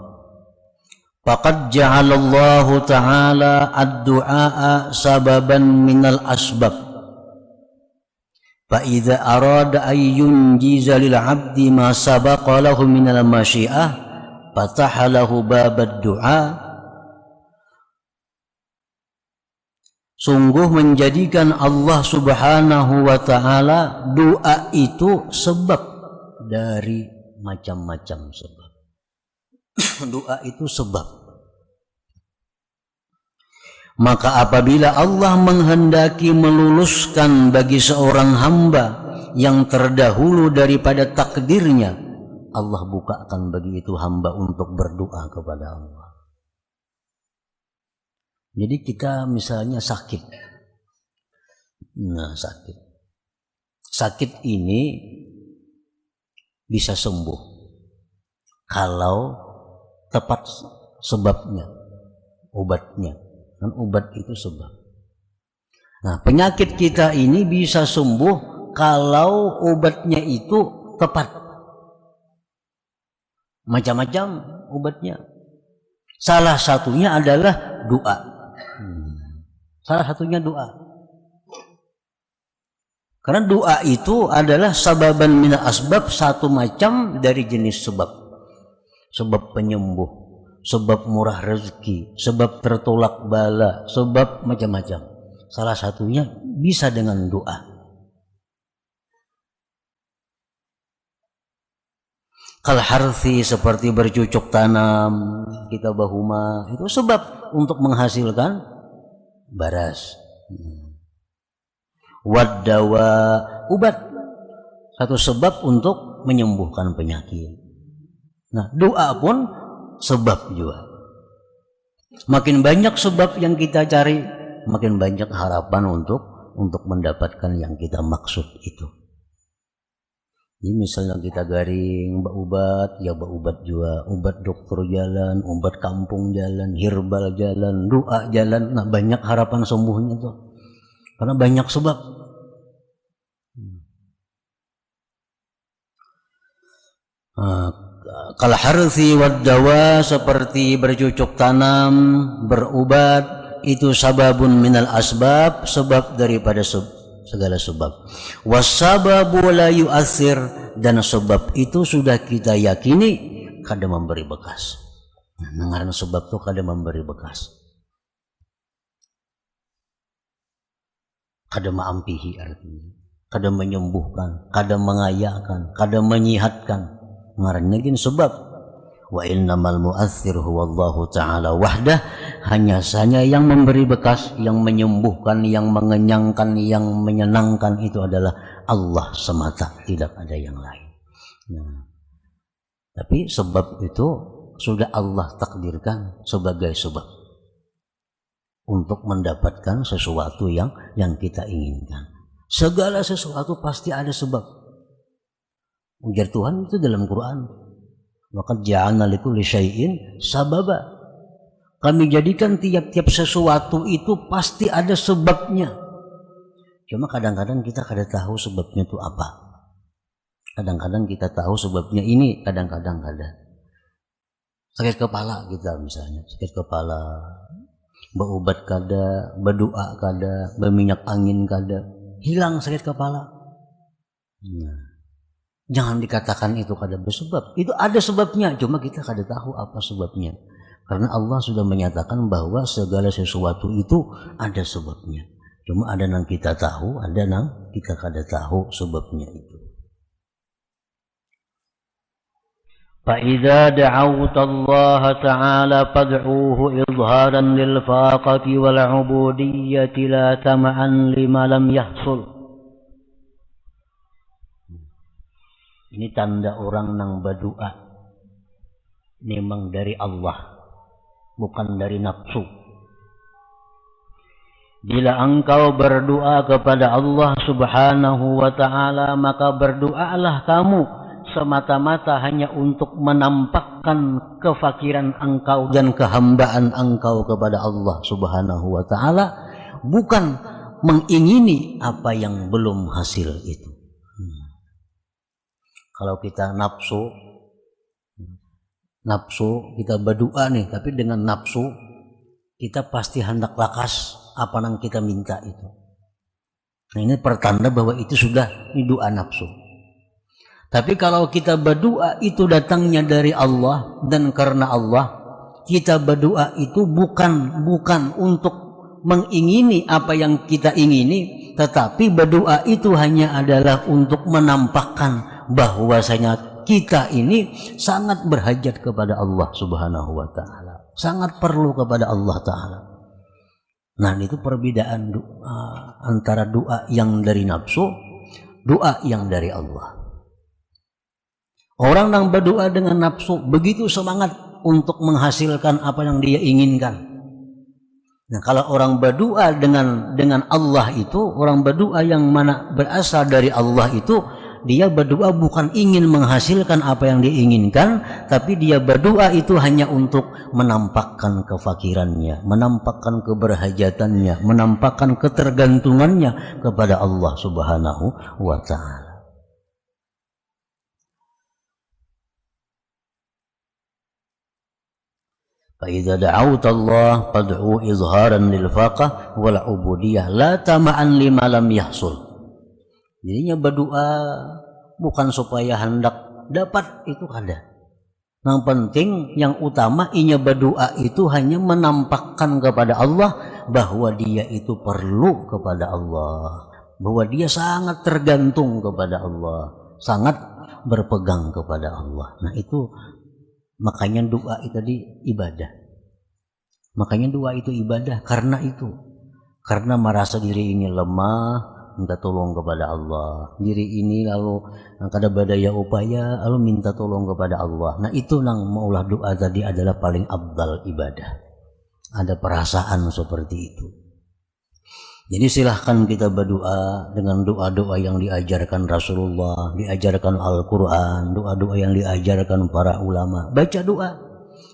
faqad ja'alallahu ta'ala ad-du'a sababan minal asbab. Fa idza arada ay yunjiza lil 'abdi ma sabaqa lahu minal masyiah fataha lahu babad du'a. Sungguh menjadikan Allah Subhanahu wa ta'ala doa itu sebab dari macam-macam sebab. Doa itu sebab. Maka apabila Allah menghendaki meluluskan bagi seorang hamba yang terdahulu daripada takdirnya, Allah bukakan bagi itu hamba untuk berdoa kepada Allah. Jadi kita misalnya sakit. Nah, sakit ini bisa sembuh kalau tepat sebabnya, obatnya. Dan obat itu sebab. Nah, penyakit kita ini bisa sembuh kalau obatnya itu tepat. Macam-macam obatnya. Salah satunya adalah doa. Salah satunya doa. Karena doa itu adalah sababan mina asbab, satu macam dari jenis sebab. Sebab penyembuh, sebab murah rezeki, sebab tertolak bala, sebab macam-macam. Salah satunya bisa dengan doa. Kal harthi, seperti bercucuk tanam, kita bahuma, itu sebab untuk menghasilkan baras. Wadawa, obat, satu sebab untuk menyembuhkan penyakit. Nah, doa pun sebab juga. Makin banyak sebab yang kita cari, makin banyak harapan untuk mendapatkan yang kita maksud itu. Jadi misalnya kita garing obat, ya obat juga, obat dokter jalan, obat kampung jalan, herbal jalan, doa jalan. Nah, banyak harapan sembuhnya tuh, karena banyak sebab. Kal harthi wad dawa, seperti bercucuk tanam, berobat, itu sababun minal asbab, sebab daripada segala sebab. Wasababu la yu'athir, dan sebab itu sudah kita yakini kada memberi bekas. Nah, ngaran sebab itu kada memberi bekas, kada maampihi, artinya kada menyembuhkan, kada mengayakan, kada menyihatkan. Ngarannya gini sebab. Wa innamal mu'athir huwallahu ta'ala wahdah. Hanya saja yang memberi bekas, yang menyembuhkan, yang mengenyangkan, yang menyenangkan itu adalah Allah semata, tidak ada yang lain. Nah, tapi sebab itu sudah Allah takdirkan sebagai sebab untuk mendapatkan sesuatu yang kita inginkan. Segala sesuatu pasti ada sebab. Ujar Tuhan itu dalam Quran. Maka ja'alna likulli syai'in sababa. Kami jadikan tiap-tiap sesuatu itu pasti ada sebabnya. Cuma kadang-kadang kita kada tahu sebabnya itu apa. Kadang-kadang kita tahu sebabnya ini, kadang-kadang kada. Sakit kepala kita misalnya, sakit kepala, berobat kada, berdoa kada, berminyak angin kada, hilang sakit kepala. Nah, jangan dikatakan itu kada bersebab. Itu ada sebabnya, cuma kita kada tahu apa sebabnya. Karena Allah sudah menyatakan bahwa segala sesuatu itu ada sebabnya. Cuma ada yang kita tahu, ada yang kita kada tahu sebabnya itu. فَإِذَا دَعَوْتَ اللَّهَ تَعَالَى فَادْعُوهُ إِظْهَارًا لِلْفَاقَةِ وَالْعُبُودِيَّةِ لَا تَمَعًا لِمَا لَمْ يَحْصُلْ. Ini tanda orang yang berdoa memang dari Allah, bukan dari nafsu. Bila engkau berdoa kepada Allah Subhanahu wa ta'ala, maka berdoalah kamu semata-mata hanya untuk menampakkan kefakiran engkau dan kehambaan engkau kepada Allah Subhanahu wa ta'ala, bukan mengingini apa yang belum hasil itu. Kalau kita nafsu kita berdoa nih, tapi dengan nafsu kita pasti hendak lakas apa yang kita minta itu. Nah, ini pertanda bahwa itu sudah doa nafsu. Tapi kalau kita berdoa itu datangnya dari Allah dan karena Allah, kita berdoa itu bukan untuk mengingini apa yang kita ingini, tetapi berdoa itu hanya adalah untuk menampakkan bahwasanya kita ini sangat berhajat kepada Allah Subhanahu wa ta'ala, sangat perlu kepada Allah ta'ala. Nah, itu perbedaan doa antara doa yang dari nafsu, doa yang dari Allah. Orang yang berdoa dengan nafsu begitu semangat untuk menghasilkan apa yang dia inginkan. Nah, kalau orang berdoa dengan Allah itu, orang berdoa yang mana berasal dari Allah itu, dia berdoa bukan ingin menghasilkan apa yang diinginkan, tapi dia berdoa itu hanya untuk menampakkan kefakirannya, menampakkan keberhajatannya, menampakkan ketergantungannya kepada Allah Subhanahu wa ta'ala. فَإِذَا دَعَوْتَ اللَّهَ فَادْعُوهُ إِظْهَارًا لِلْفَاقَةِ وَالْعُبُودِيَّةِ لَا تَمَعًا لِمَا لَمْ يَحْصُلْ. Jadinya berdoa bukan supaya hendak dapat, itu ada. Yang penting, yang utama inya berdoa itu hanya menampakkan kepada Allah bahwa dia itu perlu kepada Allah, bahwa dia sangat tergantung kepada Allah, sangat berpegang kepada Allah. Nah, itu makanya doa itu tadi ibadah. Makanya doa itu ibadah karena itu. Karena merasa diri ini lemah, minta tolong kepada Allah. Diri ini lalu kada badaya upaya, lalu minta tolong kepada Allah. Nah, itu nang maulah doa tadi adalah paling abdal ibadah. Ada perasaan seperti itu. Jadi silahkan kita berdoa dengan doa-doa yang diajarkan Rasulullah, diajarkan Al-Quran, doa-doa yang diajarkan para ulama. Baca doa,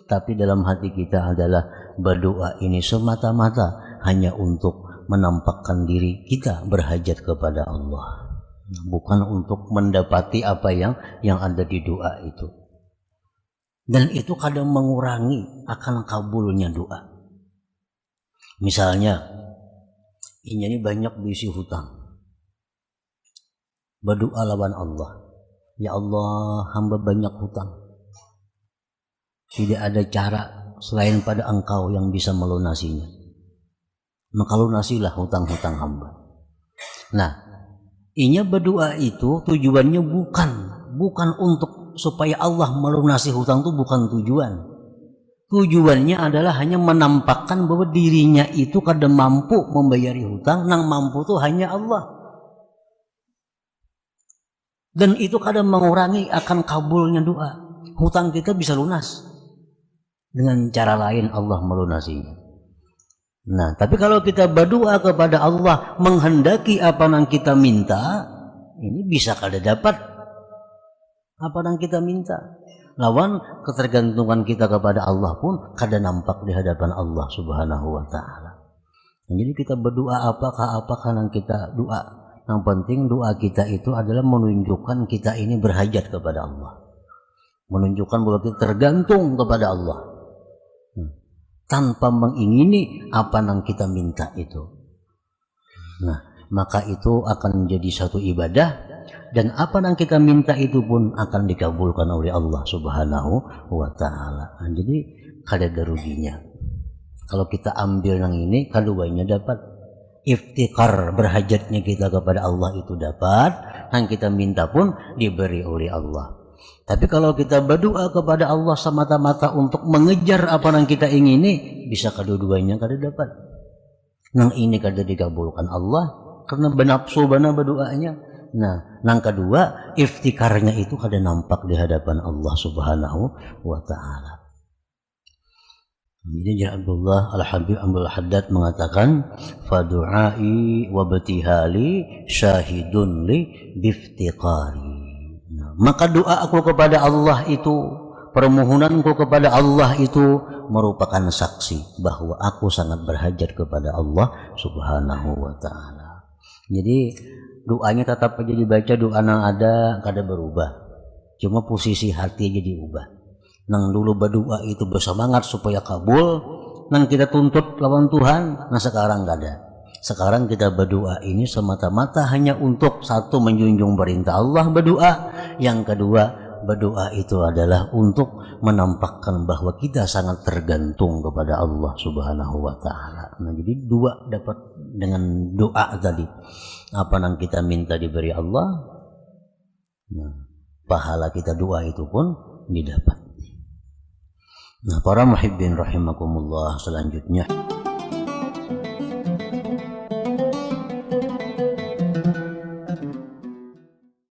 tapi dalam hati kita adalah berdoa ini semata-mata hanya untuk menampakkan diri kita berhajat kepada Allah, bukan untuk mendapati apa yang ada di doa itu. Dan itu kadang mengurangi akan kabulnya doa. Misalnya, ini banyak bisi hutang. Berdoa lawan Allah. Ya Allah, hamba banyak hutang. Tidak ada cara selain pada Engkau yang bisa melunasinya. Maka lunasilah hutang-hutang hamba. Nah, inya berdoa itu tujuannya bukan untuk supaya Allah melunasi hutang itu bukan tujuan. Tujuannya adalah hanya menampakkan bahwa dirinya itu kada mampu membayari hutang, nang mampu itu hanya Allah. Dan itu kadang mengurangi akan kabulnya doa. Hutang kita bisa lunas dengan cara lain, Allah melunasinya. Nah, tapi kalau kita berdoa kepada Allah menghendaki apa yang kita minta, ini bisa kada dapat apa yang kita minta. Lawan ketergantungan kita kepada Allah pun kada nampak di hadapan Allah Subhanahu wa taala. Jadi kita berdoa apakah yang kita doa. Yang penting doa kita itu adalah menunjukkan kita ini berhajat kepada Allah. Menunjukkan bahwa kita tergantung kepada Allah. Tanpa mengingini apa yang kita minta itu. Nah, maka itu akan menjadi satu ibadah, dan apa yang kita minta itu pun akan dikabulkan oleh Allah Subhanahu wa taala. Nah, jadi kada ada ruginya. Kalau kita ambil yang ini, keduanya dapat. Iftikar berhajatnya kita kepada Allah itu dapat, yang kita minta pun diberi oleh Allah. Tapi kalau kita berdoa kepada Allah semata-mata untuk mengejar apa yang kita ingini, bisa kedua-duanya kada dapat. Nang ini kada dikabulkan Allah karena benapsu bana berdoanya. Nah, nang kedua iftikarnya itu kada nampak di hadapan Allah Subhanahu wa taala. Jadi Abdullah Al-Habib Abdul Haddad mengatakan, fadu'ai wa batihali syahidun li biftiqari. Maka doa aku kepada Allah itu, permohonanku kepada Allah itu merupakan saksi bahwa aku sangat berhajat kepada Allah Subhanahu wa taala. Jadi doanya tetap aja dibaca, doa yang ada kada berubah. Cuma posisi hati aja diubah. Nang dulu berdoa itu bersemangat supaya kabul, nang kita tuntut lawan Tuhan, nah sekarang enggak ada. Sekarang kita berdoa ini semata-mata hanya untuk satu, menjunjung perintah Allah berdoa. Yang kedua, berdoa itu adalah untuk menampakkan bahwa kita sangat tergantung kepada Allah Subhanahu wa taala. Nah, jadi dua dapat dengan doa tadi. Apa yang kita minta diberi Allah. Nah, pahala kita doa itu pun didapat. Nah, para muhibbin rahimakumullah, selanjutnya